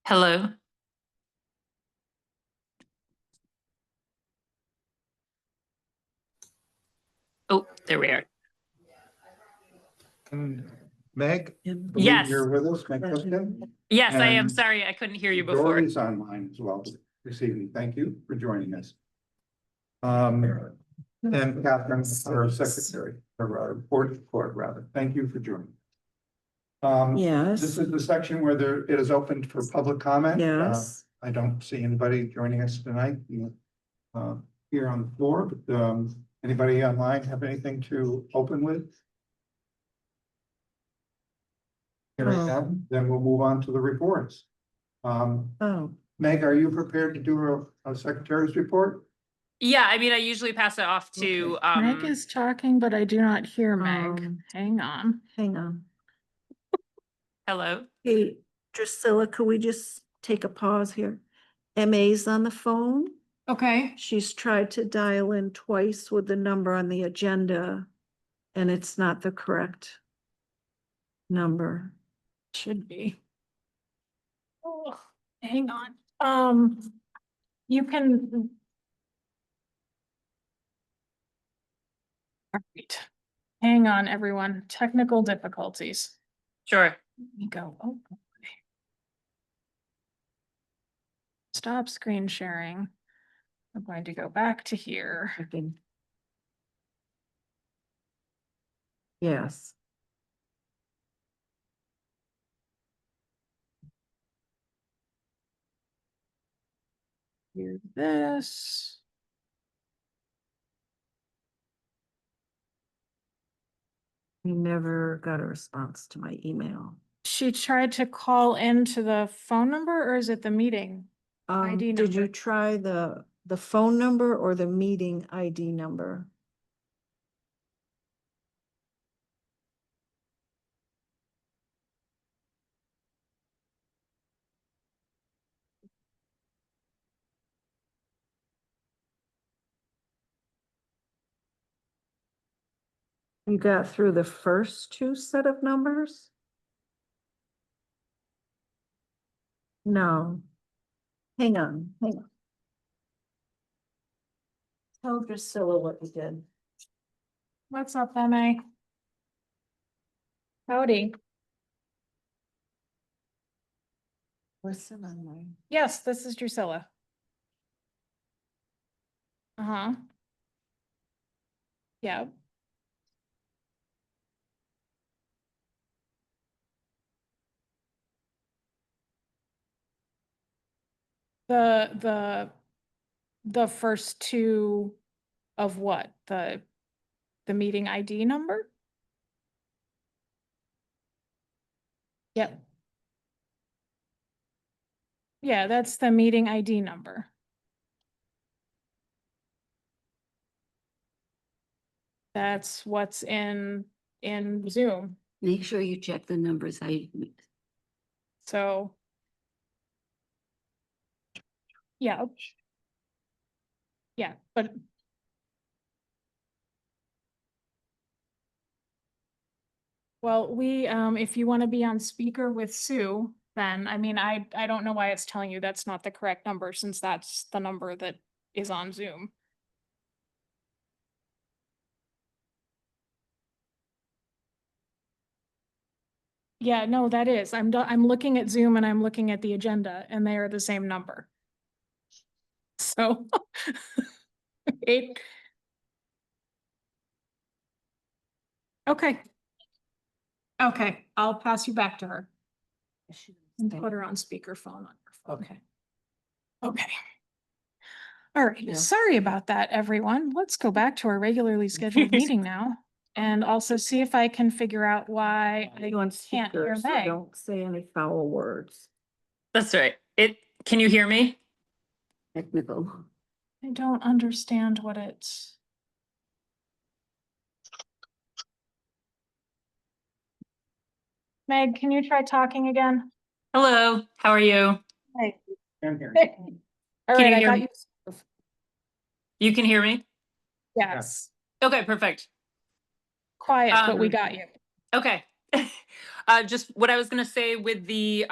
Hello. Oh, there we are. Meg? Yes. You're with us, Meg Clifton? Yes, I am And sorry. I couldn't hear you before. Dory's online as well this evening. Thank you for joining us. And Catherine, our secretary, or our board court rather. Thank you for joining. Yes. This is the section where it is open for public comment. Yes. I don't see anybody joining us tonight here on the floor, but anybody online have anything to open with? Hearing none, then we'll move on to the reports. Meg, are you prepared to do a secretary's report? Yeah, I mean, I usually pass it off to Meg is talking, but I do not hear Meg. Hang on. hello. Hey, Drusilla, could we just take a pause here? MA's on the phone. Okay. She's tried to dial in twice with the number on the agenda, and it's not the correct number. Should be. Oh, hang on. You can. All right. Hang on, everyone. Technical difficulties. Sure. Let me go. Oh, boy. Stop screen sharing. I'm going to go back to here. Yes. Here's this. We never got a response to my email. She tried to call into the phone number, or is it the meeting? ID Did you number. try the phone number or the meeting ID number? You got through the first two set of numbers? No. Hang on. Tell Drusilla what we did. What's up, MA? Howdy. Listen online. Yes, this is Drusilla. Uh-huh. Yeah. The first two of what? The meeting ID number? Yep. Yeah, that's the meeting ID number. That's what's in Zoom. Make sure you check the numbers. So. Yeah. Yeah, but. Well, if you want to be on speaker with Sue, then, I mean, I don't know why it's telling you that's not the correct number, since that's the number that is on Zoom. Yeah, no, that is. I'm looking at Zoom and I'm looking at the agenda, and they are the same number. So. Okay. Okay, I'll pass you back to her. And put her on speakerphone on her phone. Okay. Okay. All right, Yeah. sorry about that, everyone. Let's go back to our regularly scheduled meeting now. And also see if I can figure out why I You on can't hear speaker, so Meg. don't say any foul words. That's right. Can you hear me? Technical. I don't understand what it's. Meg, can you try talking again? Hello. How are you? Hey. I'm here. All Can right, you I hear got me? you. You can hear me? Yes. Okay, perfect. Quiet, but we got you. Okay. Just what I was gonna say with the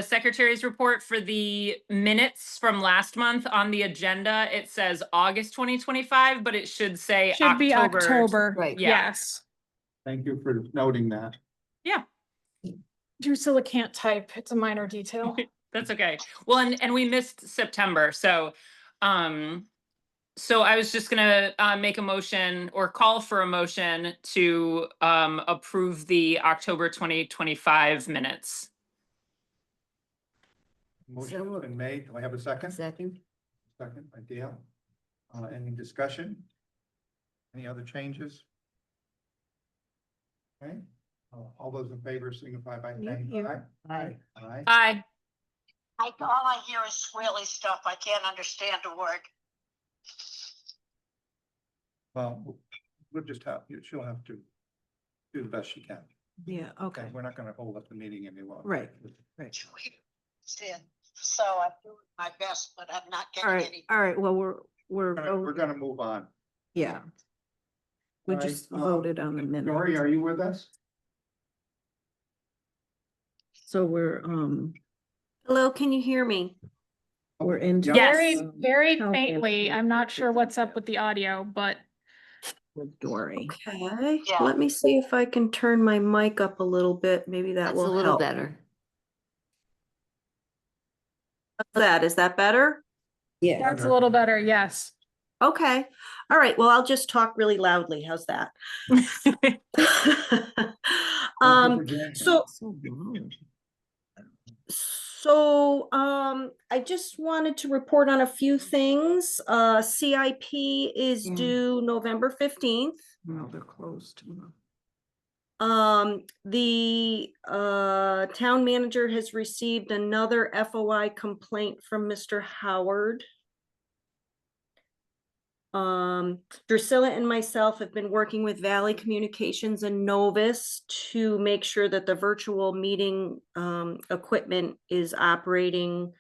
secretary's report for the minutes from last month on the agenda, it says August 2025, but it should say Should be October. Right. Yeah. Yes. Thank you for noting that. Yeah, Drusilla can't type. It's a minor detail. that's okay. Well, and we missed September, so I was just gonna make a motion or call for a motion to approve the October 2025 minutes. Motion has been made. Do I have a second? Second. Second by Dale. Any discussion? Any other changes? Okay, all those in favor signify by saying aye. Aye. Aye. Aye. All I hear is squealy stuff. I can't understand a word. Well, we'll just she'll have to do the best she can. Yeah, okay, We're not gonna hold up the meeting any longer. right, right. So I'm doing my best, but I'm not All getting right, any. all right, well, We're we're, gonna move on. yeah. We All right, just voted on the minute. Dory, are you with us? So we're, Hello, can you hear me? we're into. Yes. Very, very Town faintly. manager. I'm not sure what's up with the audio, but With Dory. Okay, Yeah. let me see if I can turn my mic up a little bit. Maybe that That's a will little help. better. Is that better? Yeah. that's a little better. Yes. Okay, all right, well, I'll just talk really loudly. How's that? So I just wanted to report on a few things. CIP is Yeah. due November 15th. No, they're closed. The town manager has received another FOI complaint from Mr. Howard. Drusilla and myself have been working with Valley Communications and Novus to make sure that the virtual meeting equipment is operating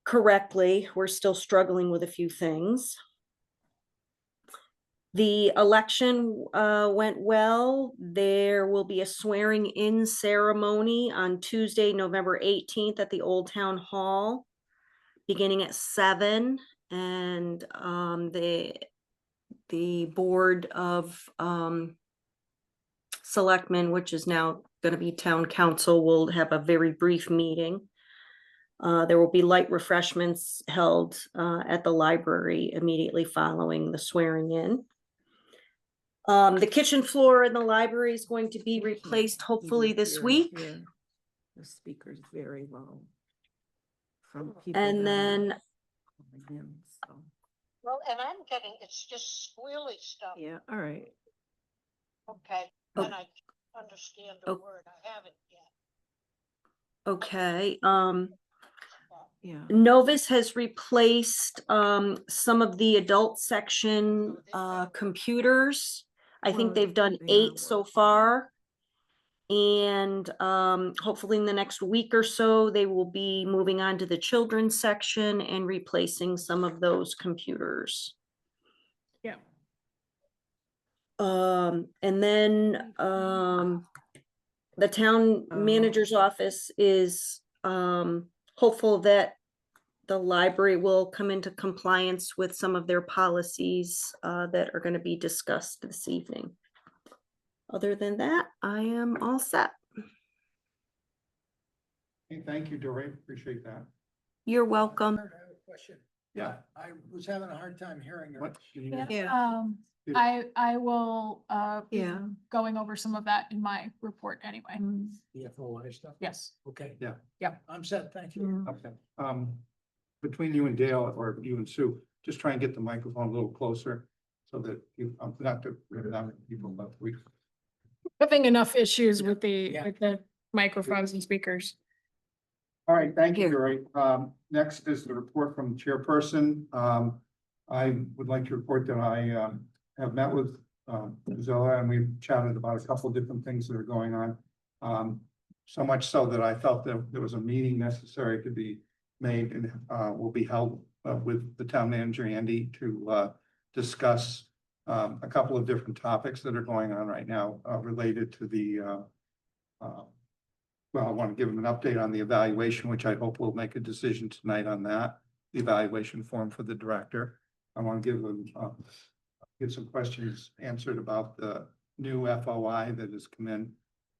correctly. We're still struggling with a few things. The election went well. There will be a swearing-in ceremony on Tuesday, November 18th at the Old Town Hall, beginning at 7. And the Board of Selectmen, which is now going to be Town Council, will have a very brief meeting. There will be light refreshments held at the library immediately following the swearing in. The kitchen floor in the library is going to be replaced hopefully this week. The speaker's very low. From people And that are then, calling in, so, Well, and I'm getting, it's just squealy stuff. yeah, all right. Okay, Oh. and I understand the Oh. word. I haven't yet. okay, Yeah. Novus has replaced some of the adult section computers. I think Well, they've done they are 8 so working. far. And hopefully in the next week or so, they will be moving on to the children's section and replacing some of those computers. Yeah. And then the town manager's office is hopeful that the library will come into compliance with some of their policies that are going to be discussed this evening. Other than that, I am all set. Okay, thank you, Dory. Appreciate that. You're welcome. I have a question. Yeah. I was having a hard time hearing her. What? Yeah. I will be Yeah. going over some of that in my report anyway. The FOI stuff? Yes. Okay. Yeah. Yeah. I'm set, thank you. Okay. Between you and Dale, or you and Sue, just try and get the microphone a little closer so that you, not to rip it out at people, but we. Having enough issues with Yeah. the microphones and speakers. All right, thank you, Here. Dory. Next is the report from the chairperson. I would like to report that I have met with Zilla, and we've chatted about a couple different things that are going on. So much so that I felt that there was a meeting necessary to be made and will be held with the town manager, Andy, to discuss a couple of different topics that are going on right now, related to the, well, I want to give them an update on the evaluation, which I hope we'll make a decision tonight on that, the evaluation form for the director. I want to give them, get some questions answered about the new FOI that has come in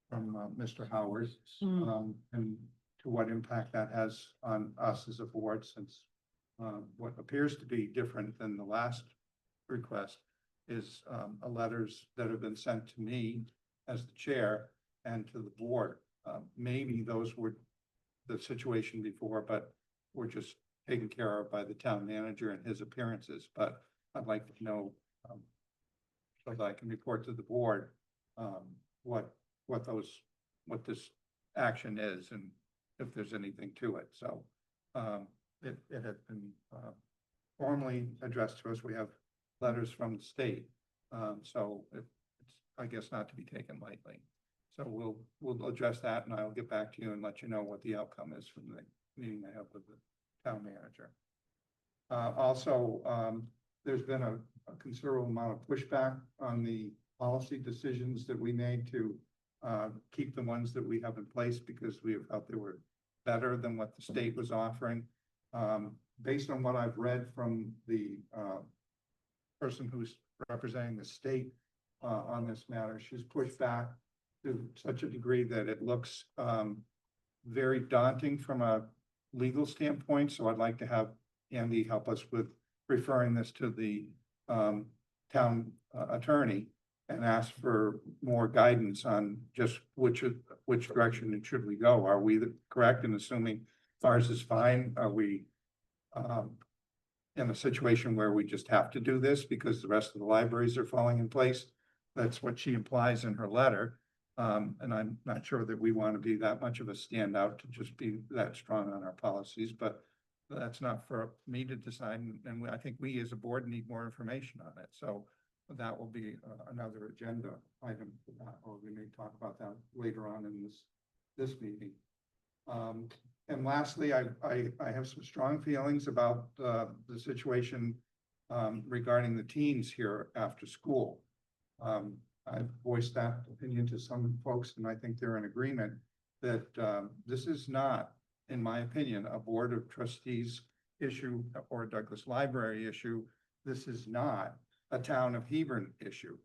from Mr. Howard, and to what impact that has on us as a board, since what appears to be different than the last request is letters that have been sent to me as the chair and to the board. Maybe those were the situation before, but were just taken care of by the town manager and his appearances. But I'd like to know, so that I can report to the board, what this action is and if there's anything to it. So it has been formally addressed to us. We have letters from the state. So it's, I guess, not to be taken lightly. So we'll address that, and I'll get back to you and let you know what the outcome is from the meeting I have with the town manager. Also, there's been a considerable amount of pushback on the policy decisions that we made to keep the ones that we have in place, because we felt they were better than what the state was offering. Based on what I've read from the person who's representing the state on this matter, she's pushed back to such a degree that it looks very daunting from a legal standpoint. So I'd like to have Andy help us with referring this to the town attorney and ask for more guidance on just which direction it should we go. Are we correct in assuming ours is fine? Are we in a situation where we just have to do this because the rest of the libraries are falling in place? That's what she implies in her letter. And I'm not sure that we want to be that much of a standout to just be that strong on our policies, but that's not for me to decide. And I think we as a board need more information on it. So that will be another agenda item for that, or we may talk about that later on in this meeting. And lastly, I have some strong feelings about the situation regarding the teens here after school. I've voiced that opinion to some folks, and I think they're in agreement that this is not, in my opinion, a Board of Trustees issue or a Douglas Library issue. This is not a town of Hebron issue,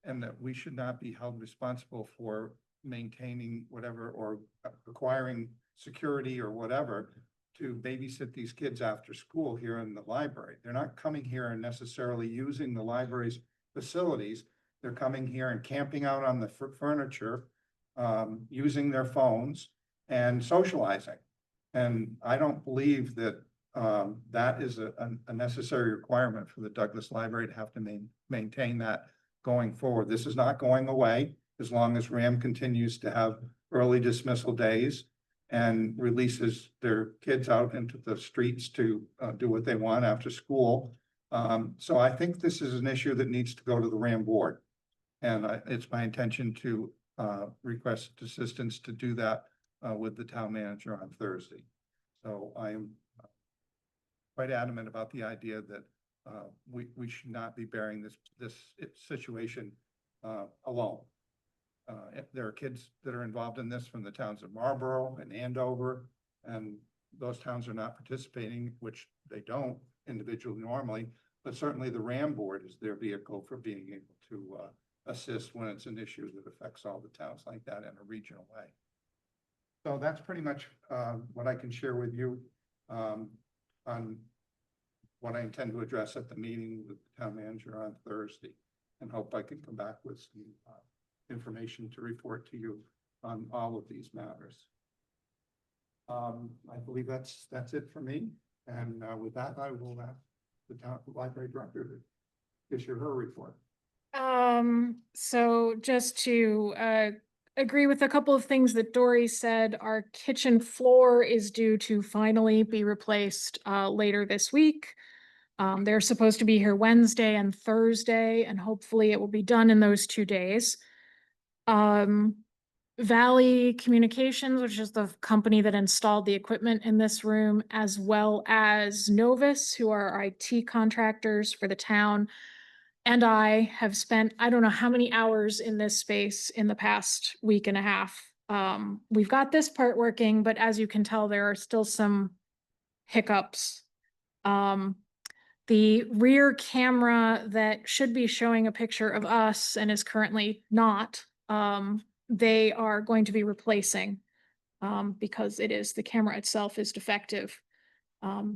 and that we should not be held responsible for maintaining whatever or acquiring security or whatever to babysit these kids after school here in the library. They're not coming here and necessarily using the library's facilities. They're coming here and camping out on the furniture, using their phones and socializing. And I don't believe that that is a necessary requirement for the Douglas Library to have to maintain that going forward. This is not going away as long as RAM continues to have early dismissal days and releases their kids out into the streets to do what they want after school. So I think this is an issue that needs to go to the RAM board. And it's my intention to request assistance to do that with the town manager on Thursday. So I am quite adamant about the idea that we should not be bearing this situation alone. If there are kids that are involved in this from the towns of Marlborough and Andover, and those towns are not participating, which they don't individually normally, but certainly the RAM board is their vehicle for being able to assist when it's an issue that affects all the towns like that in a regional way. So that's pretty much what I can share with you on what I intend to address at the meeting with the town manager on Thursday, and hope I can come back with some information to report to you on all of these matters. I believe that's it for me. And with that, I will ask the town library director to issue her report. So just to agree with a couple of things that Dory said, our kitchen floor is due to finally be replaced later this week. They're supposed to be here Wednesday and Thursday, and hopefully it will be done in those 2 days. Valley Communications, which is the company that installed the equipment in this room, as well as Novus, who are our IT contractors for the town, and I have spent, I don't know how many hours in this space in the past week and a half. We've got this part working, but as you can tell, there are still some hiccups. The rear camera that should be showing a picture of us and is currently not, they are going to be replacing, because the camera itself is defective.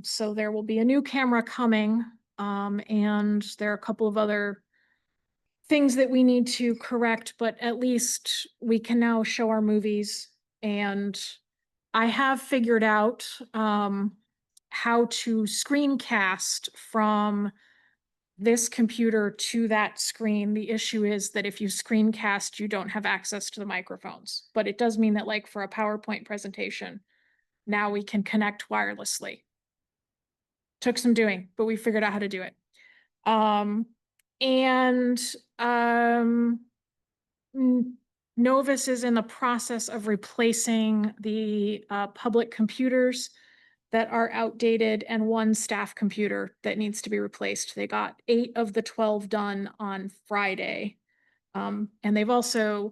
So there will be a new camera coming, and there are a couple of other things that we need to correct, but at least we can now show our movies. And I have figured out how to screencast from this computer to that screen. The issue is that if you screencast, you don't have access to the microphones. But it does mean that, like, for a PowerPoint presentation, now we can connect wirelessly. Took some doing, but we figured out how to do it. Novus is in the process of replacing the public computers that are outdated and one staff computer that needs to be replaced. They got 8 of the 12 done on Friday. And they've also,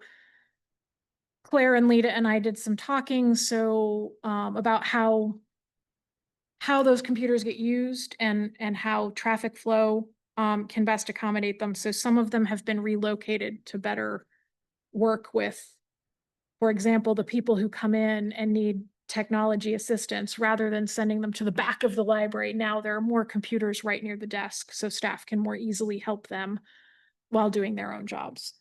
Claire and Lita and I did some talking, so about how those computers get used and how traffic flow can best accommodate them. So some of them have been relocated to better work with, for example, the people who come in and need technology assistance, rather than sending them to the back of the library. Now there are more computers right near the desk, so staff can more easily help them while doing their own jobs.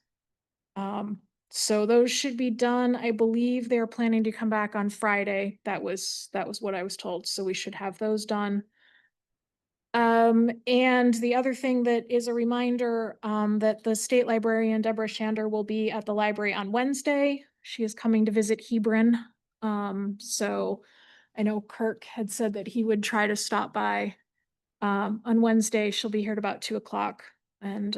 So those should be done. I believe they're planning to come back on Friday. That was what I was told. So we should have those done. And the other thing that is a reminder, that the state librarian, Deborah Shander, will be at the library on Wednesday. She is coming to visit Hebron. So I know Kirk had said that he would try to stop by on Wednesday. She'll be here at about 2:00, and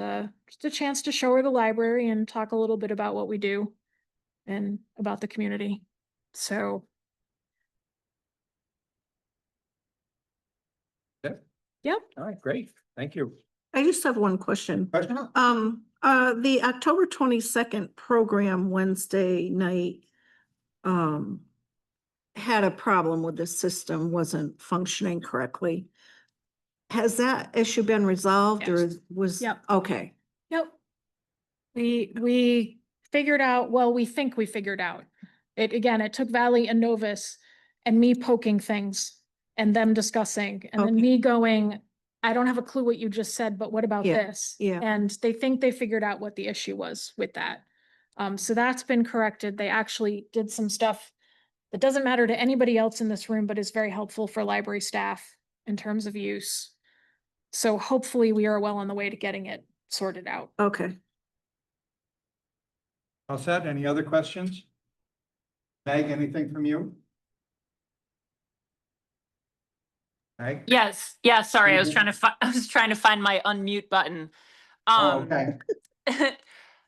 just a chance to show her the library and talk a little bit about what we do and about the community. So. Yep. Yep. All right, great. Thank you. I just have one question. Question? The October 22nd program Wednesday night had a problem with the system, wasn't functioning correctly. Has that issue been resolved or was? Yep. Okay. Yep. We figured out, well, we think we figured out. It took Valley and Novus and me poking things and them discussing, and then Okay. me going, I don't have a clue what you just said, but what about Yeah, this? yeah. And they think they figured out what the issue was with that. So that's been corrected. They actually did some stuff that doesn't matter to anybody else in this room, but is very helpful for library staff in terms of use. So hopefully we are well on the way to getting it sorted out. Okay. All set? Any other questions? Meg, anything from you? Meg? Yes, yeah, sorry, I was Mhm. trying to find my unmute button. Oh, okay.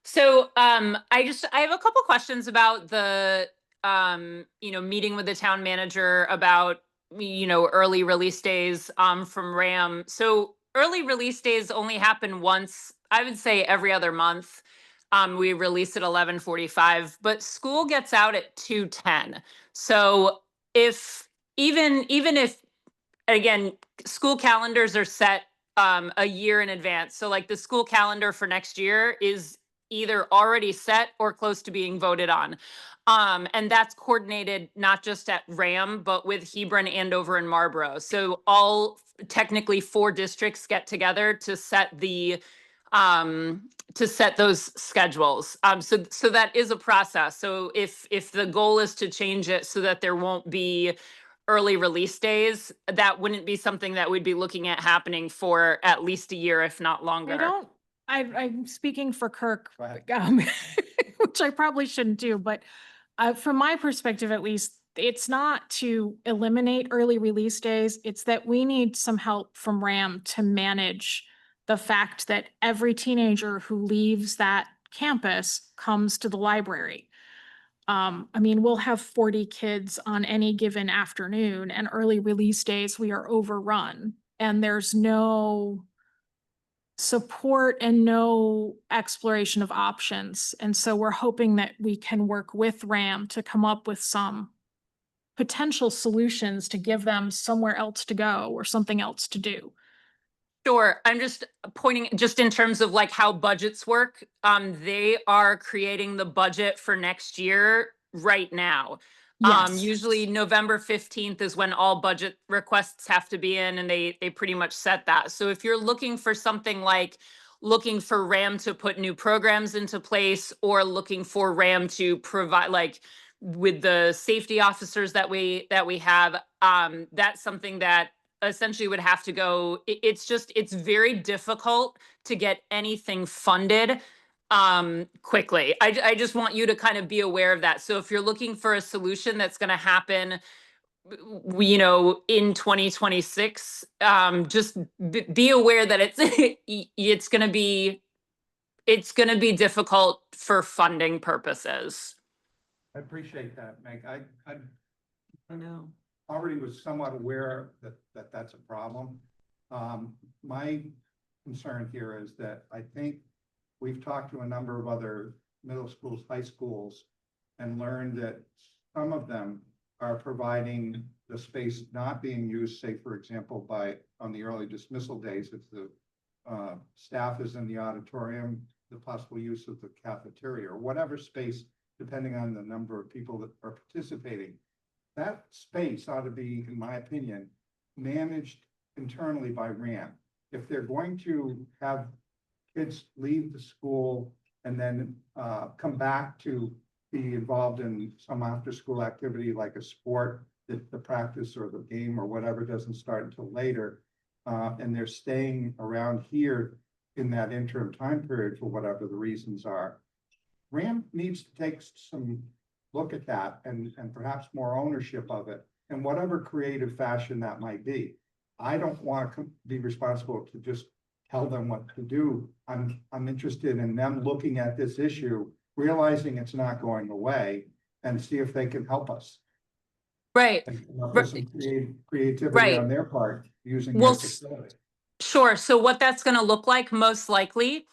So I have a couple questions about the meeting with the town manager about early release days from RAM. So early release days only happen once, I would say every other month. We release at 11:45, but school gets out at 2:10. So if even if, again, school calendars are set a year in advance. So like the school calendar for next year is either already set or close to being voted on. And that's coordinated not just at RAM, but with Hebron, Andover, and Marlborough. So all technically 4 districts get together to set those schedules. So that is a process. So if the goal is to change it so that there won't be early release days, that wouldn't be something that we'd be looking at happening for at least a year, if not longer. I'm speaking for Kirk, Go ahead. which I probably shouldn't do, but from my perspective, at least, it's not to eliminate early release days. It's that we need some help from RAM to manage the fact that every teenager who leaves that campus comes to the library. I mean, we'll have 40 kids on any given afternoon, and early release days, we are overrun. And there's no support and no exploration of options. And so we're hoping that we can work with RAM to come up with some potential solutions to give them somewhere else to go or something else to do. Sure. I'm just pointing, just in terms of like how budgets work, they are creating the budget for next year right now. Yes. Usually November 15th is when all budget requests have to be in, and they pretty much set that. So if you're looking for something like looking for RAM to put new programs into place, or looking for RAM to provide, like with the safety officers that we have, that's something that essentially would have to go. It's very difficult to get anything funded quickly. I just want you to kind of be aware of that. So if you're looking for a solution that's going to happen, in 2026, just be aware that it's going to be difficult for funding purposes. I appreciate that, Meg. I know. already was somewhat aware that that's a problem. My concern here is that I think we've talked to a number of other middle schools, high schools, and learned that some of them are providing the space not being used, say, for example, on the early dismissal days, if the staff is in the auditorium, the possible use of the cafeteria or whatever space, depending on the number of people that are participating. That space ought to be, in my opinion, managed internally by RAM. If they're going to have kids leave the school and then come back to be involved in some after-school activity like a sport, that the practice or the game or whatever doesn't start until later, and they're staying around here in that interim time period for whatever the reasons are, RAM needs to take some look at that and perhaps more ownership of it in whatever creative fashion that might be. I don't want to be responsible to just tell them what to do. I'm interested in them looking at this issue, realizing it's not going away, and see if they can help us. Right. And come up with some creativity Right. on their part using Well, their facility. Sure. So what that's going to look like most likely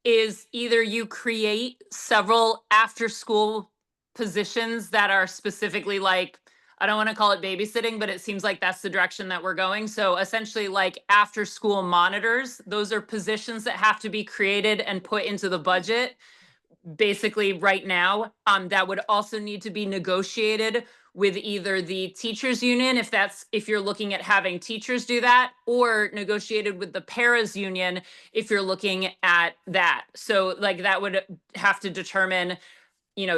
is either you create several after school positions that are specifically like, I don't want to call it babysitting, but it seems like that's the direction that we're going. So essentially like after school monitors, those are positions that have to be created and put into the budget basically right now, that would also need to be negotiated with either the teachers union, if you're looking at having teachers do that, or negotiated with the paras union if you're looking at that. So like that would have to determine,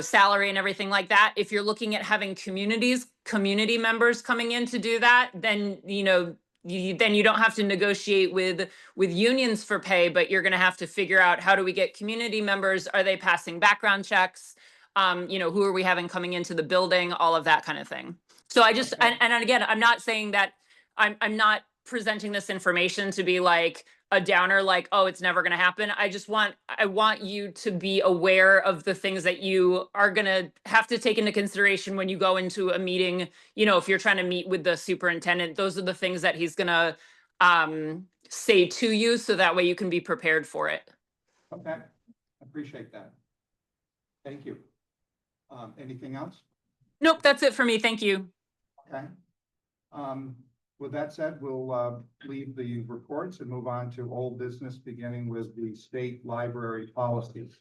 salary and everything like that. If you're looking at having community members coming in to do that, then, then you don't have to negotiate with unions for pay, but you're going to have to figure out, how do we get community members? Are they passing background checks? Who are we having coming into the building? All of that kind of thing. So I just, Okay. and again, I'm not saying that I'm not presenting this information to be like a downer, like, oh, it's never going to happen. I want you to be aware of the things that you are going to have to take into consideration when you go into a meeting. If you're trying to meet with the superintendent, those are the things that he's going to say to you, so that way you can be prepared for it. Okay, appreciate that. Thank you. Anything else? Nope, that's it for me. Thank you. Okay. With that said, we'll leave the reports and move on to old business, beginning with the state library policies.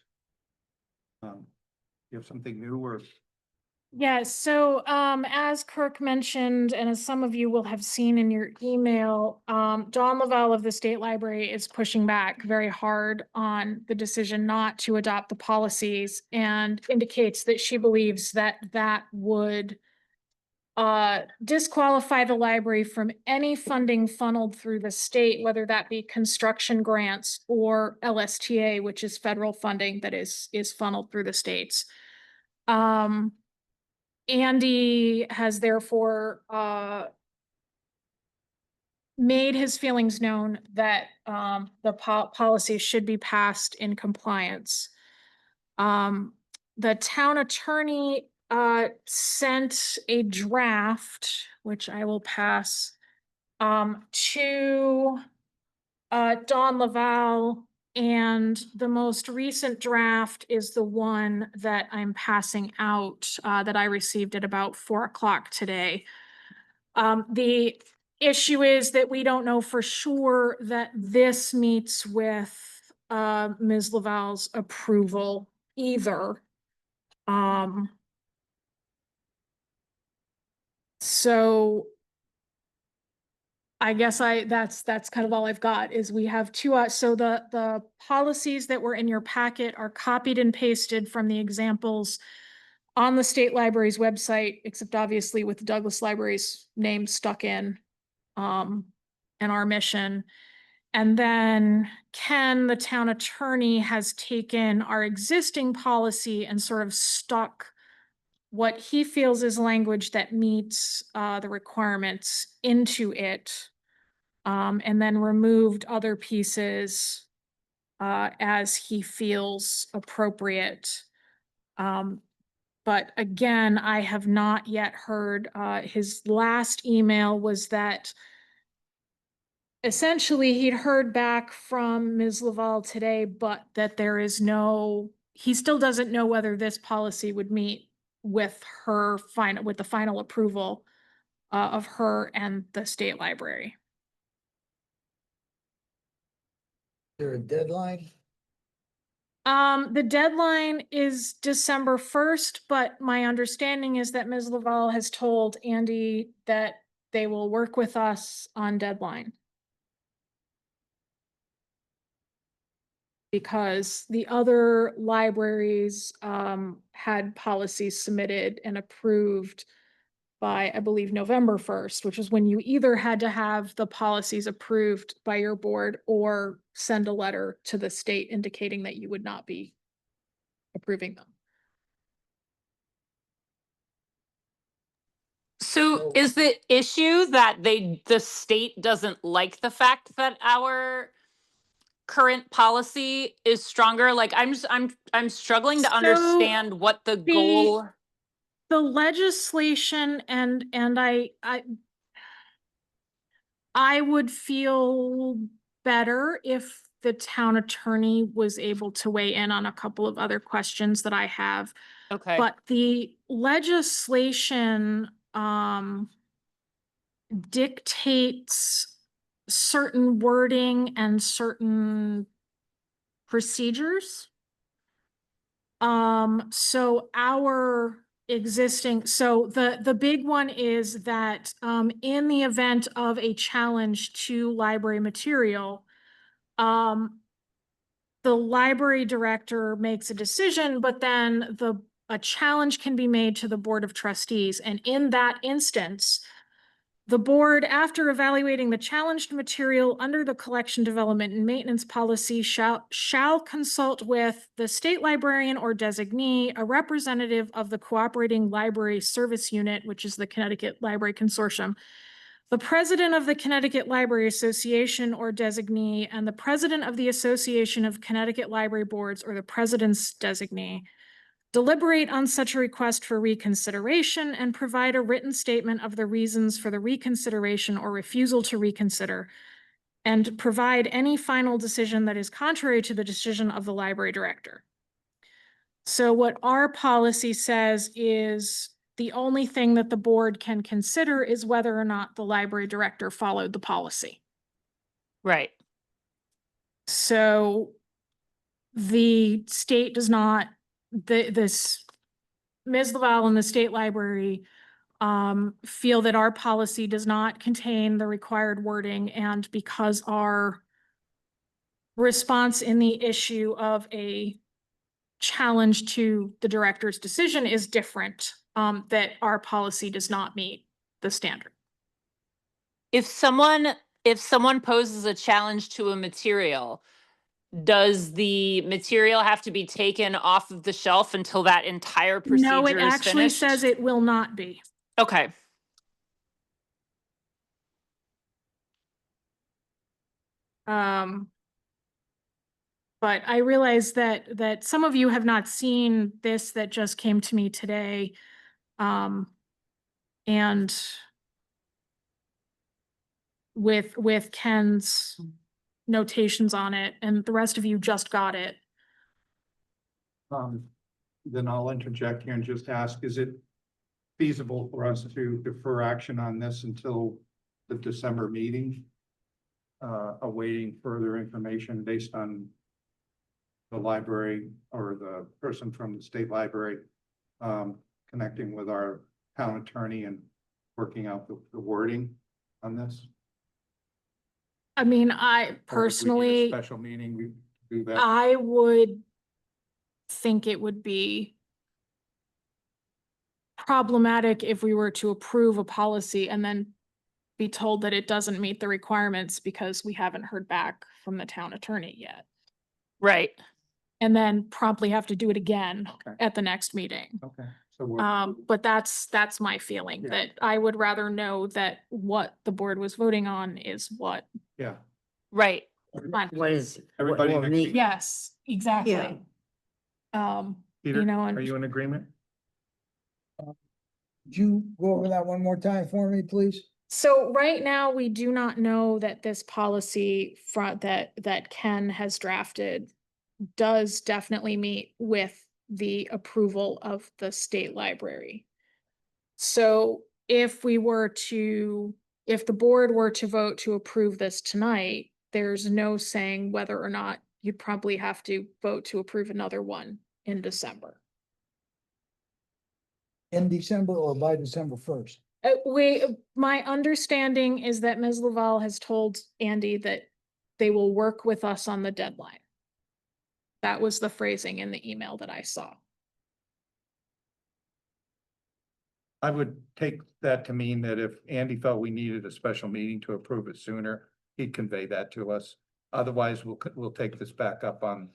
You have something new or? Yes, so as Kirk mentioned, and as some of you will have seen in your email, Dawn Lavelle of the State Library is pushing back very hard on the decision not to adopt the policies, and indicates that she believes that that would disqualify the library from any funding funneled through the state, whether that be construction grants or LSTA, which is federal funding that is funneled through the states. Andy has therefore made his feelings known that the policy should be passed in compliance. The town attorney sent a draft, which I will pass to Don Laval, and the most recent draft is the one that I'm passing out, that I received at about 4 o'clock today. The issue is that we don't know for sure that this meets with, Ms. Laval's approval either. So I guess that's kind of all I've got is we have two, so the policies that were in your packet are copied and pasted from the examples on the state library's website, except obviously with the Douglas Library's name stuck in, and our mission. And then Ken, the town attorney, has taken our existing policy and sort of stuck what he feels is language that meets the requirements into it, and then removed other pieces as he feels appropriate. But again, I have not yet heard, his last email was that essentially he'd heard back from Ms. Laval today, but that there is no, he still doesn't know whether this policy would meet with her final, with the final approval of her and the state library. Is there a deadline? The deadline is December 1st, but my understanding is that Ms. Laval has told Andy that they will work with us on deadline. Because the other libraries had policies submitted and approved by, I believe, November 1st, which is when you either had to have the policies approved by your board or send a letter to the state indicating that you would not be approving them. So is the issue that the state doesn't like the fact that our current policy is stronger? Like I'm struggling to So understand what the goal. The legislation and I would feel better if the town attorney was able to weigh in on a couple of other questions that I have. Okay. But the legislation dictates certain wording and certain procedures. So our existing, so the big one is that in the event of a challenge to library material, the library director makes a decision, but then a challenge can be made to the Board of Trustees. And in that instance, the board, after evaluating the challenged material under the collection, development, and maintenance policy, shall consult with the state librarian or designee, a representative of the cooperating library service unit, which is the Connecticut Library Consortium, the president of the Connecticut Library Association or designee, and the president of the Association of Connecticut Library Boards or the president's designee, deliberate on such a request for reconsideration and provide a written statement of the reasons for the reconsideration or refusal to reconsider, and provide any final decision that is contrary to the decision of the library director. So what our policy says is the only thing that the board can consider is whether or not the library director followed the policy. Right. So the state does not, this Ms. Laval and the state library feel that our policy does not contain the required wording, and because our response in the issue of a challenge to the director's decision is different, that our policy does not meet the standard. If someone poses a challenge to a material, does the material have to be taken off of the shelf until that entire procedure No, it is actually finished? says it will not be. Okay. But I realize that some of you have not seen this that just came to me today. And with Ken's notations on it and the rest of you just got it. Then I'll interject here and just ask, is it feasible for us to defer action on this until the December meeting? Awaiting further information based on the library or the person from the state library, connecting with our town attorney and working out the wording on this? I mean, I Or would we need a personally, Special meeting, we do that. I would think it would be problematic if we were to approve a policy and then be told that it doesn't meet the requirements because we haven't heard back from the town attorney yet. Right. And then promptly have to do it again Okay. at the next meeting. Okay, so we're, But that's my feeling, Yeah. that I would rather know that what the board was voting on is what. yeah, Right. Fine. What is? Everybody what we'll next need. week. Yes, exactly. Yeah. Peter, You know, are and you in agreement? Could you go over that one more time for me, please? so right now, we do not know that this policy front that Ken has drafted does definitely meet with the approval of the state library. So if the board were to vote to approve this tonight, there's no saying whether or not you'd probably have to vote to approve another one in December. In December or by December 1st? My understanding is that Ms. Laval has told Andy that they will work with us on the deadline. That was the phrasing in the email that I saw. I would take that to mean that if Andy felt we needed a special meeting to approve it sooner, he'd convey that to us. Otherwise, we'll take this back up on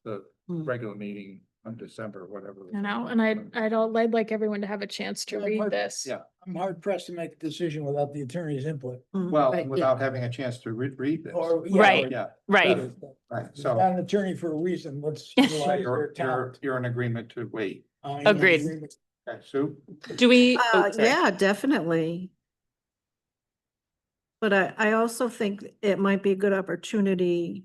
the regular meeting on December, whatever. You know, and I'd like everyone to have a chance to Yeah, read Mark- this. Yeah. I'm hard pressed to make a decision without the attorney's input. Well, Right, yeah. without having a chance to read this. Or, Right. Yeah, Right. right, He's so not an attorney for a reason. Let's utilize their you're talent. in agreement to wait. I'm in Agreed. agreement. Okay, Sue? Do we? oh, sorry. Yeah, definitely. But I also think it might be a good opportunity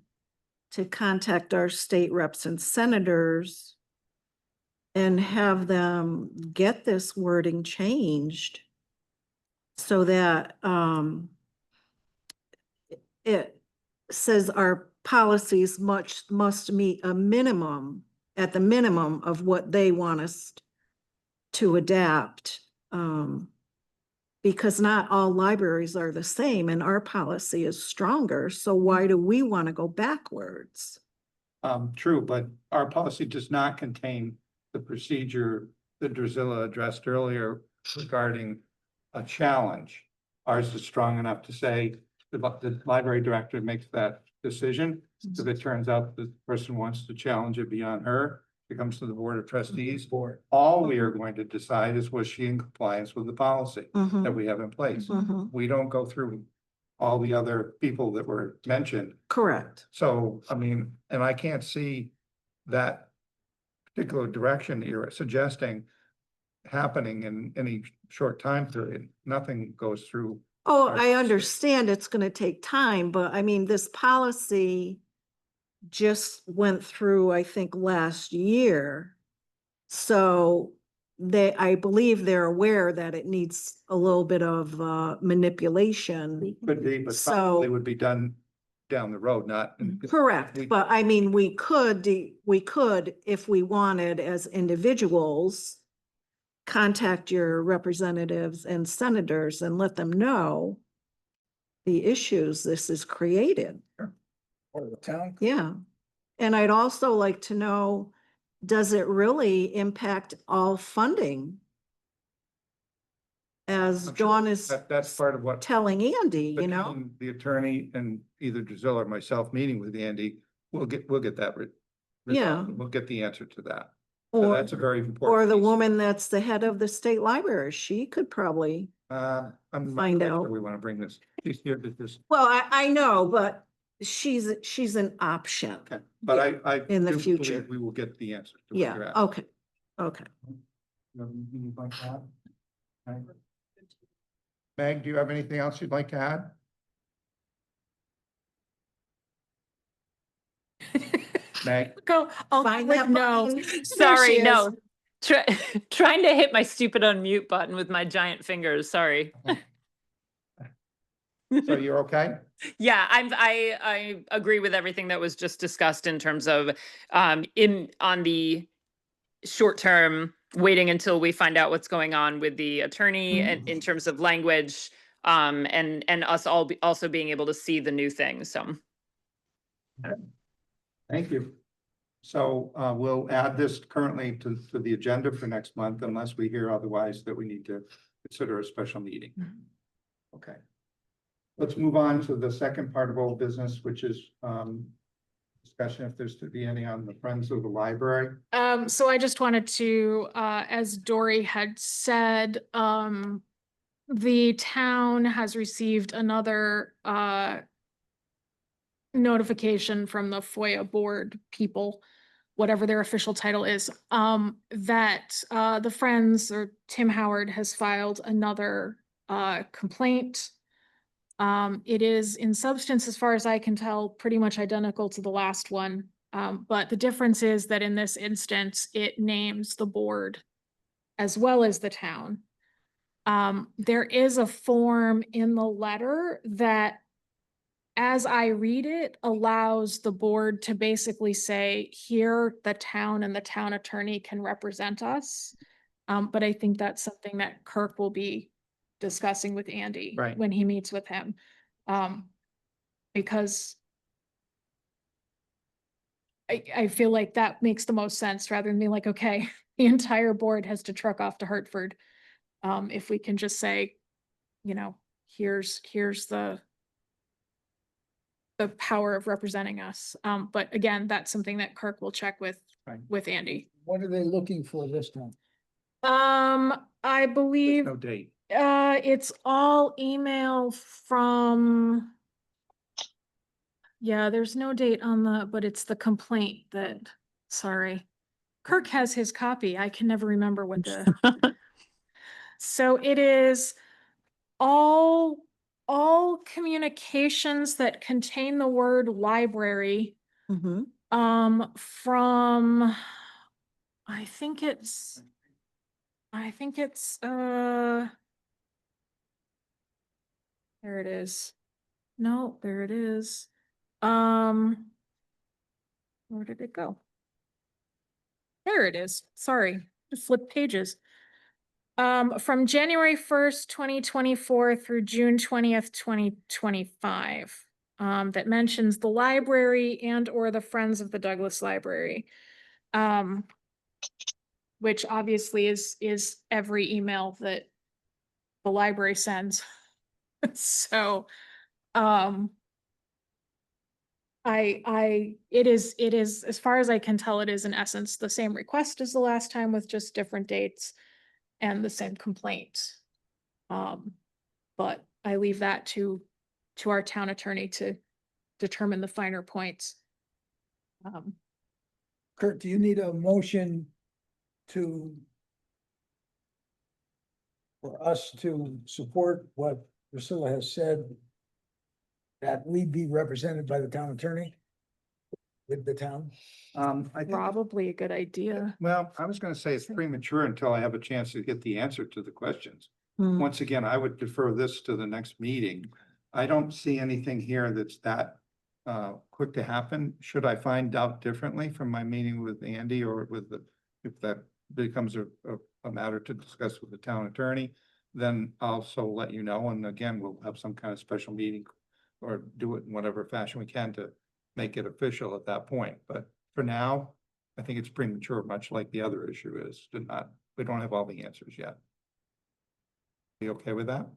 to contact our state reps and senators and have them get this wording changed so that it says our policies must meet a minimum, at the minimum of what they want us to adapt. Because not all libraries are the same and our policy is stronger. So why do we want to go backwards? True, but our policy does not contain the procedure that Drusilla addressed earlier regarding a challenge. Ours is strong enough to say the library director makes that decision. If it turns out the person wants to challenge it beyond her, it comes to the Board of Trustees. All we are going to decide is, was she in compliance with the policy that we have in place? Mhm. We don't go through all the other people that were mentioned. Correct. So, I mean, and I can't see that particular direction that you're suggesting happening in any short time period. Nothing goes through. Oh, our I state. understand it's gonna take time, but I mean, this policy just went through, I think, last year. So I believe they're aware that it needs a little bit of manipulation. Could be, but So- probably would be done down the road, not. Correct, but I mean, we could, if we wanted as individuals, contact your representatives and senators and let them know the issues this has created. Or the town. Yeah. And I'd also like to know, does it really impact all funding? As I'm sure Dawn is That's part of what. telling Andy, you know? between the attorney and either Drusilla or myself meeting with Andy, we'll get that. Yeah. We'll get the answer to that. So Or, that's a very important. or the piece. woman that's the head of the state library, she could probably, I'm not find sure out. we want to bring this. She's here to just. well, I know, but she's an option. Okay, but I. In the do future. believe We will get the answer. to what you're Yeah, asking. okay, okay. You have anything you'd like to add? Okay. Meg, do you have anything else you'd like to add? Meg? I'll Find click that no. button. There Sorry, she is. no. Trying to hit my stupid unmute button with my giant fingers. Sorry. So you're okay? Yeah, I agree with everything that was just discussed in terms of on the short term, waiting until we find out what's going on with the attorney and in terms of language, and us also being able to see the new things. So Thank you. So we'll add this currently to the agenda for next month unless we hear otherwise that we need to consider a special meeting. Okay. Let's move on to the second part of old business, which is discussion if there's to be any on the Friends of the Library. So I just wanted to, as Dory had said, the town has received another, notification from the FOIA board people, whatever their official title is, that, the Friends or Tim Howard has filed another, complaint. It is in substance, as far as I can tell, pretty much identical to the last one. But the difference is that in this instance, it names the board as well as the town. There is a form in the letter that, as I read it, allows the board to basically say, here, the town and the town attorney can represent us. But I think that's something that Kirk will be discussing with Andy Right. when he meets with him. Because I feel like that makes the most sense rather than being like, okay, the entire board has to truck off to Hartford. If we can just say, you know, here's the power of representing us. But again, that's something that Kirk will check Right. with Andy. What are they looking for this time? I There's believe no date. it's all email from. Yeah, there's no date on but it's the complaint that, sorry. Kirk has his copy. I can never remember what so it is all communications that contain the word library, Mhm. from, I think it's, there it is. No, there it is. Where did it go? There it is. Sorry, just flipped pages. From January 1st, 2024 through June 20th, 2025. That mentions the library and or the Friends of the Douglas Library. Which obviously is every email that the library sends. So, it is, as far as I can tell, it is in essence the same request as the last time with just different dates and the same complaint. But I leave that to our town attorney to determine the finer points. Kurt, do you need a motion for us to support what Priscilla has said? That we be represented by the town attorney? With the town? I think, Probably a good idea. well, I was gonna say it's premature until I have a chance to get the answer to the questions. Mm. Once again, I would defer this to the next meeting. I don't see anything here that's that quick to happen. Should I find out differently from my meeting with Andy or with if that becomes a matter to discuss with the town attorney, then I'll also let you know. And again, we'll have some kind of special meeting or do it in whatever fashion we can to make it official at that point. But for now, I think it's premature, much like the other issue is, we don't have all the answers yet. You okay with that?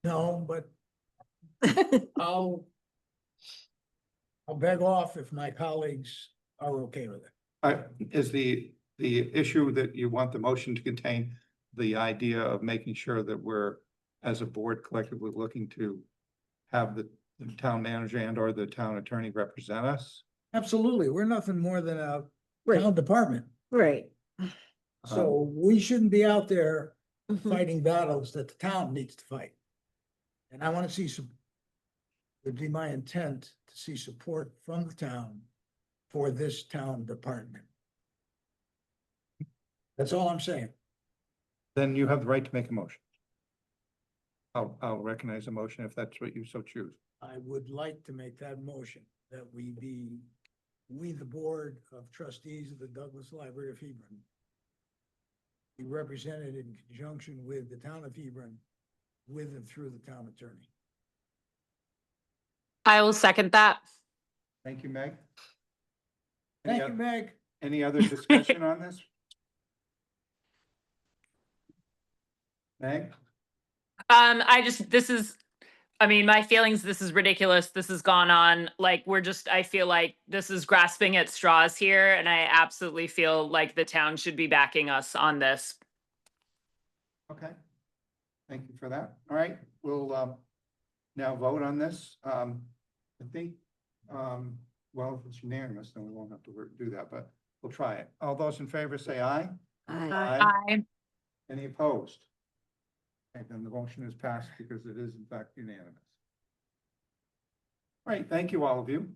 No, but I'll beg off if my colleagues are okay with it. Is the issue that you want the motion to contain the idea of making sure that we're, as a board, collectively looking to have the town manager and or the town attorney represent us? Absolutely, we're nothing more than a Right. town department, Right. so we shouldn't be out there Mhm. fighting battles that the town needs to fight. And I wanna see some would be my intent to see support from the town for this town department. That's all I'm saying. Then you have the right to make a motion. I'll recognize a motion if that's what you so choose. I would like to make that motion that we, the Board of Trustees of the Douglas Library of Hebron, be represented in conjunction with the town of Hebron, with and through the town attorney. I will second that. Thank you, Meg. Any Thank you, oth- Meg. Any other discussion on this? Meg? I mean, my feelings, this is ridiculous. This has gone on. Like, I feel like this is grasping at straws here. And I absolutely feel like the town should be backing us on this. Okay. Thank you for that. All right, we'll now vote on this. I think, well, if it's unanimous, then we won't have to do that, but we'll try it. All those in favor say aye. Aye. Any opposed? Okay, then the motion is passed because it is in fact unanimous. All right, thank you, all of you.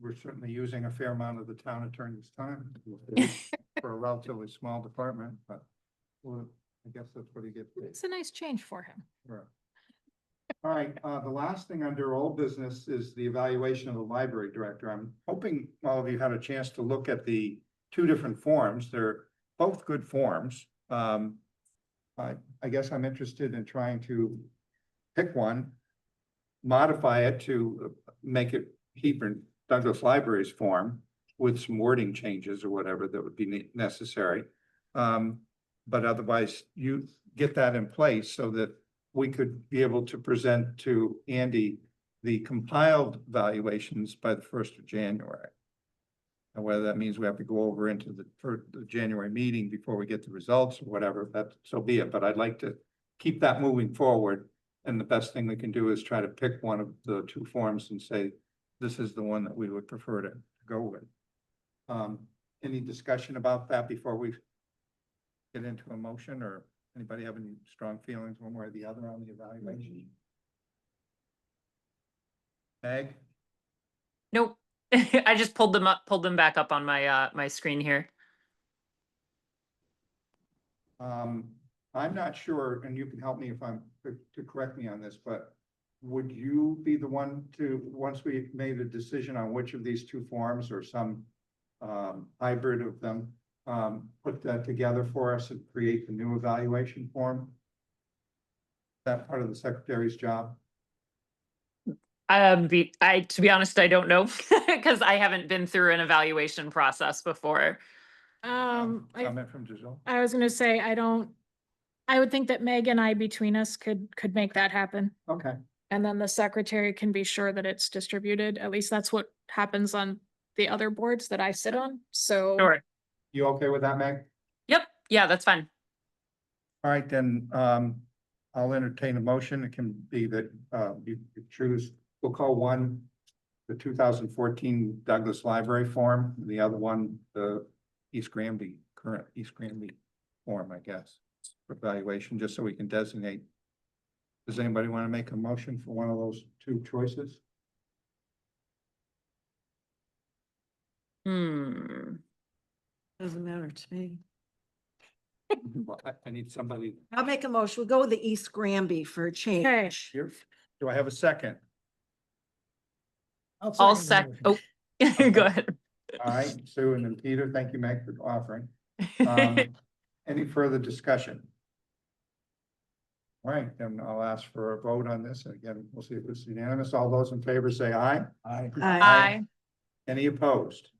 We're certainly using a fair amount of the town attorney's time for a relatively small department, but I guess that's what he gets paid. It's a nice change for him. Sure. All right, the last thing under old business is the evaluation of the library director. I'm hoping all of you had a chance to look at the two different forms. They're both good forms. I guess I'm interested in trying to pick one, modify it to make it Hebron Douglas Library's form with some wording changes or whatever that would be necessary. But otherwise, you get that in place so that we could be able to present to Andy the compiled valuations by the 1st of January. And whether that means we have to go over into the January meeting before we get the results or whatever, that so be it. But I'd like to keep that moving forward. And the best thing we can do is try to pick one of the two forms and say, this is the one that we would prefer to go with. Any discussion about that before we get into a motion, or anybody have any strong feelings one way or the other on the evaluation? Meg? Nope. I just pulled them back up on my my screen here. I'm not sure, and you can help me if I'm to correct me on this, but would you be the one to, once we made a decision on which of these two forms or some hybrid of them, put that together for us and create the new evaluation form? That part of the secretary's job? To be honest, I don't know because I haven't been through an evaluation process before. Comment from Giselle? I was gonna say, I would think that Meg and I between us could make that happen. Okay, And then the secretary can be sure that it's distributed. At least that's what happens on the other boards that I sit on. So. Sure. you okay with that, Meg? Yep. Yeah, that's fine. All right, then, I'll entertain a motion. It can be that, you choose, we'll call one the 2014 Douglas Library form, the other one, the current East Granby form, I guess, for evaluation, just so we can designate. Does anybody want to make a motion for one of those two choices? Doesn't matter to me. Well, I need somebody I'll make a motion. We'll go with the East Granby for a Okay. change. here. Do I have a second? I'll second sec. the motion. Oh, go ahead. All right, Sue and then Peter, thank you, Meg, for offering. Any further discussion? All right, then I'll ask for a vote on this. And again, we'll see if it's unanimous. All those in favor say aye. Aye. Aye. Any opposed?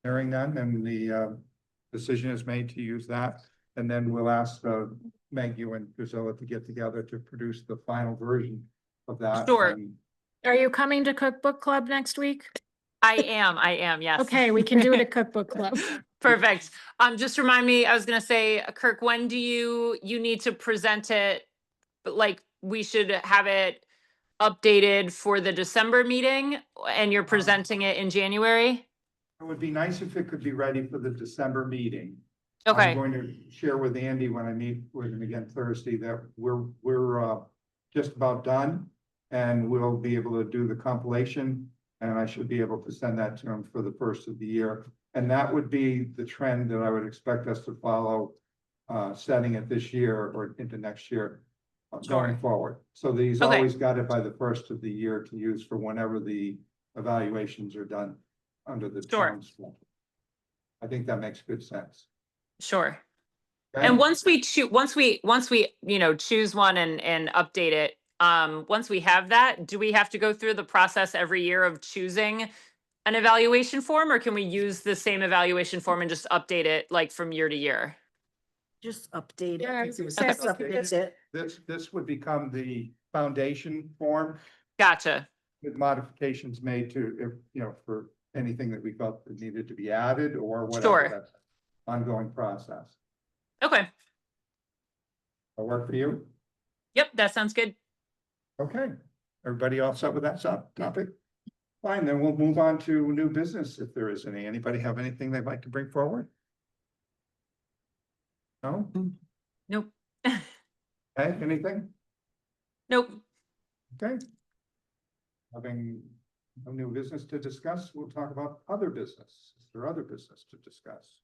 Hearing none, then the decision is made to use that. And then we'll ask Meg, you and Priscilla to get together to produce the final version of that. Sure. And Are you coming to Cookbook Club next week? I am, yes. Okay, we can do it at Cookbook Club. Perfect. Just remind me, I was gonna say, Kirk, when do you need to present it? But like, we should have it updated for the December meeting and you're presenting it in January? it would be nice if it could be ready for the December meeting. I'm Okay, going to share with Andy when I meet with him again Thursday that we're just about done. and we'll be able to do the compilation. And I should be able to send that to him for the first of the year. And that would be the trend that I would expect us to follow, setting it this year or into next year, going Sure. forward. So that he's Okay. always got it by the first of the year to use for whenever the evaluations are done under the Sure. town schedule. I think that makes good sense. Sure. Okay? And once we choose one and update it, once we have that, do we have to go through the process every year of choosing an evaluation form, or can we use the same evaluation form and just update it like from year to year? Just update it. Yeah, I was gonna Just say, update it. This would become the foundation form Gotcha. with modifications made to, if, you know, for anything that we felt that needed to be added or whatever. Sure. That's ongoing process. Okay. That work for you? Yep, that sounds good. Okay, everybody all set with that topic? Fine, then we'll move on to new business if there is any. Anybody have anything they'd like to bring forward? No? Nope. Okay, anything? Nope. Okay. Having no new business to discuss, we'll talk about other business. Is there other business to discuss?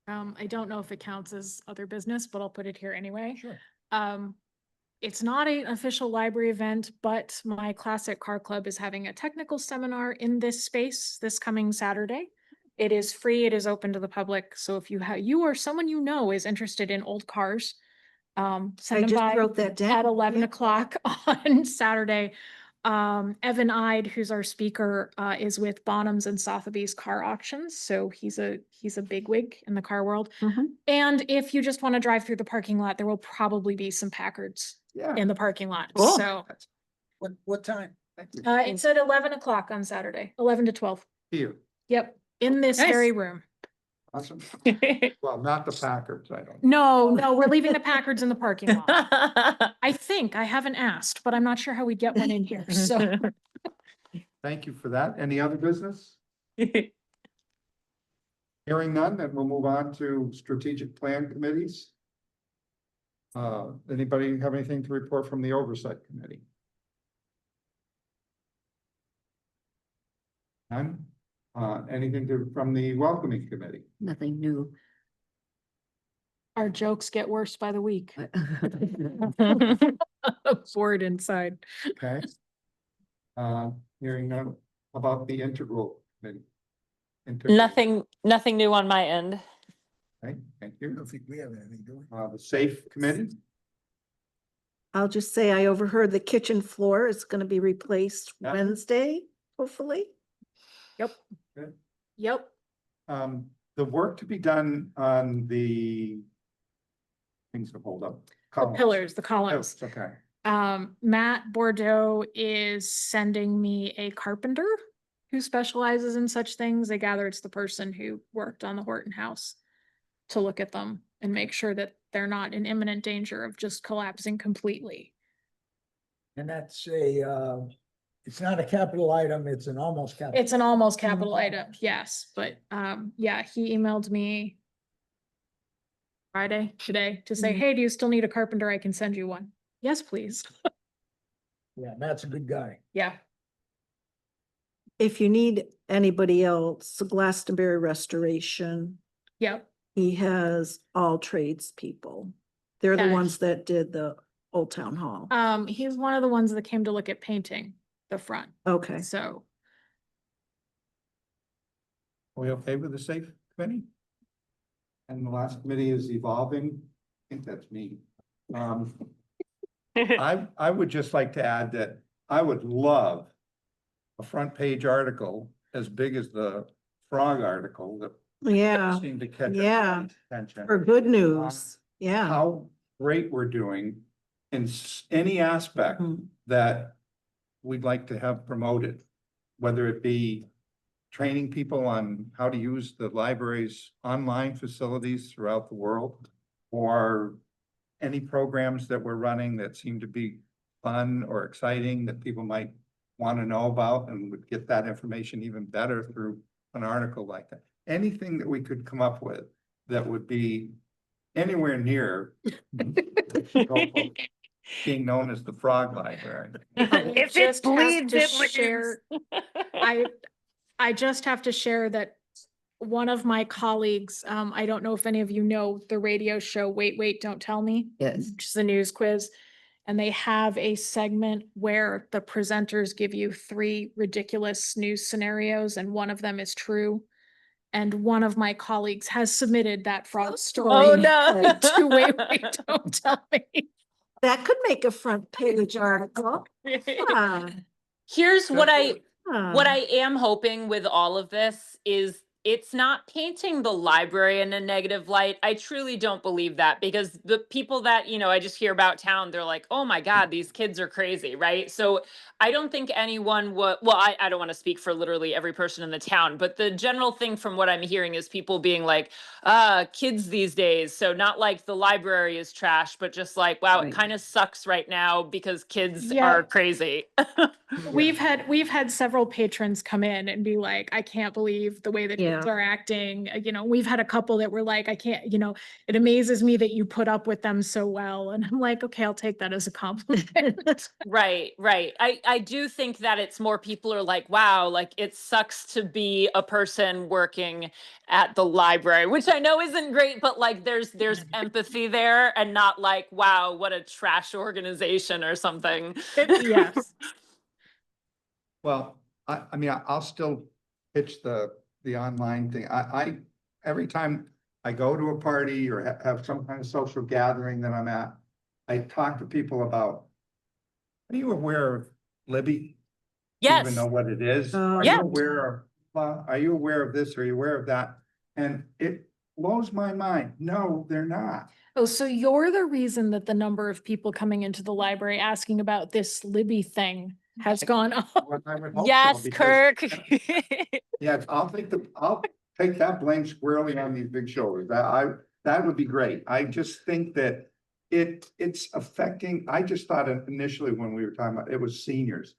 I don't know if it counts as other business, but I'll put it here anyway. Sure. It's not an official library event, but my Classic Car Club is having a technical seminar in this space this coming Saturday. It is free. It is open to the public. So if you or someone you know is interested in old cars, I send them just by wrote that down. at 11 Yeah. o'clock on Saturday. Evan Ide, who's our speaker, is with Bonhams and Sotheby's car auctions. So he's a bigwig in the car world. Mhm. And if you just want to drive through the parking lot, there will probably be some Packards Yeah. in the parking lot. Cool. So What time? Thank you. it's at 11 o'clock on Saturday, 11 to 12. Here, Yep, in this Nice. very room. awesome. Well, not the Packards, I don't. No, we're leaving the Packards in the parking lot. I think, I haven't asked, but I'm not sure how we get one in here, so. Thank you for that. Any other business? Hearing none, then we'll move on to strategic plan committees. Anybody have anything to report from the oversight committee? None? Anything from the welcoming committee? Nothing new. Our jokes get worse by the week. Bored inside. Okay. Hearing none about the integral committee. Nothing new on my end. Okay, thank I you. don't think we have anything, do we? The safe committee, I'll just say I overheard the kitchen floor is gonna be replaced Yeah. Wednesday, hopefully. Yep. Good. Yep. the work to be done on the things to hold up. The columns. pillars, the columns. Oh, okay, Matt Bordeaux is sending me a carpenter who specializes in such things. I gather it's the person who worked on the Horton House to look at them and make sure that they're not in imminent danger of just collapsing completely. And that's it's not a capital item, it's an almost capital. It's an almost capital item, yes, but yeah, he emailed me Friday today to say, Mhm. hey, do you still need a carpenter? I can send you one. Yes, please. Yeah, Matt's a good guy. Yeah. If you need anybody else, Glastonbury Restoration, Yep. he has all tradespeople. They're the Yeah. ones that did the Old Town Hall. He's one of the ones that came to look at painting the front. Okay. So are we okay with the safe committee? And the last committee is evolving, I think that's me. I would just like to add that I would love a front page article as big as the frog article that Yeah, seemed to catch yeah. everybody's attention. for good news. Yeah. How great we're doing in any aspect Mhm. that we'd like to have promoted, whether it be training people on how to use the library's online facilities throughout the world, or any programs that we're running that seem to be fun or exciting that people might want to know about and would get that information even better through an article like that. Anything that we could come up with that would be anywhere near. being known as the Frog Library. If it Just have bleeds, to it share- bleeds. I just have to share that one of my colleagues, I don't know if any of you know the radio show Wait, Wait, Don't Tell Me. Yes. Which is a news quiz. And they have a segment where the presenters give you 3 ridiculous news scenarios and one of them is true. And one of my colleagues has submitted that fraud story. Oh, no. To Wait, Wait, Don't Tell Me. That could make a front page article. Huh, Here's what I huh. what I am hoping with all of this is it's not painting the library in a negative light. I truly don't believe that because the people that, I just hear about town, they're like, oh my God, these kids are crazy, right? So I don't think anyone would, well, I don't want to speak for literally every person in the town, but the general thing from what I'm hearing is people being like, kids these days. So not like the library is trash, but just like, wow, it Right. kind of sucks right now because kids Yeah. are crazy. We've had several patrons come in and be like, I can't believe the way that kids Yeah. are acting. We've had a couple that were like, I can't, it amazes me that you put up with them so well. And I'm like, okay, I'll take that as a compliment. Right. I do think that it's more people are like, wow, like it sucks to be a person working at the library, which I know isn't great, but like there's empathy there and not like, wow, what a trash organization or something. Yes. Well, I mean, I'll still pitch the online thing. Every time I go to a party or have some kind of social gathering that I'm at, I talk to people about, are you aware of Libby? Do you even Yes. know what it is? Oh, Are yeah. you aware are you aware of this? Are you aware of that? And it blows my mind. No, they're not. Oh, so you're the reason that the number of people coming into the library asking about this Libby thing has gone up. Well, I would hope so, Yes, because- Kirk. Yeah, I'll take that blame squarely on these big shoulders. That would be great. I just think that it's affecting, I just thought initially when we were talking about, it was seniors.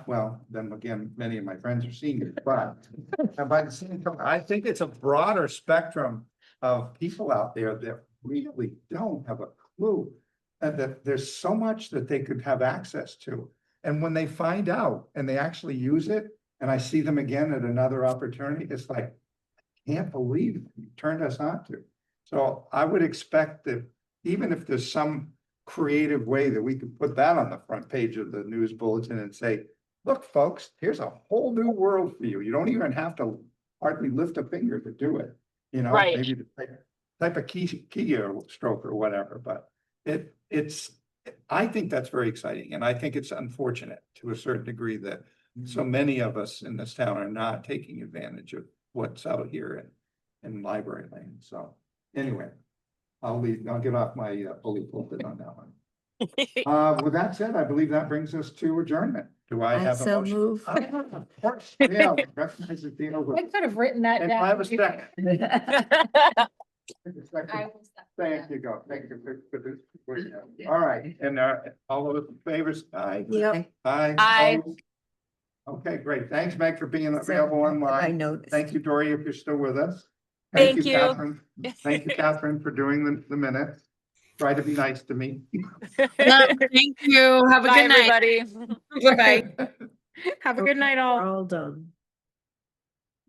Well, then again, many of my friends are seniors, but by the same time, I think it's a broader spectrum of people out there that really don't have a clue. And that there's so much that they could have access to. And when they find out and they actually use it, and I see them again at another opportunity, it's like, I can't believe you turned us on to. So I would expect that even if there's some creative way that we could put that on the front page of the news bulletin and say, look, folks, here's a whole new world for you. You don't even have to hardly lift a finger to do it. Right. Maybe the type of key stroke or whatever, but I think that's very exciting. And I think it's unfortunate to a certain degree that so many of us in this town are not taking advantage of what's out here in library lane. So anyway, I'll get off my bully pulpit on that one. With that said, I believe that brings us to adjournment. Do I I have a so motion? move. Of course, yeah, recognize the deal. I could have written that And down. I have a second. I Thank you, go. Thank you for this. All right, and all those in favor, aye. Yep. Aye. Aye. Opposed? Okay, great. Thanks, Meg, for being So, available I online. noticed. Thank you, Dory, if you're still with us. Thank you. Catherine. Thank you, Catherine, for doing the minutes. Try to be nice to me. Thank you. Have a Bye, good night. everybody. Bye-bye. Have a good night all. All done.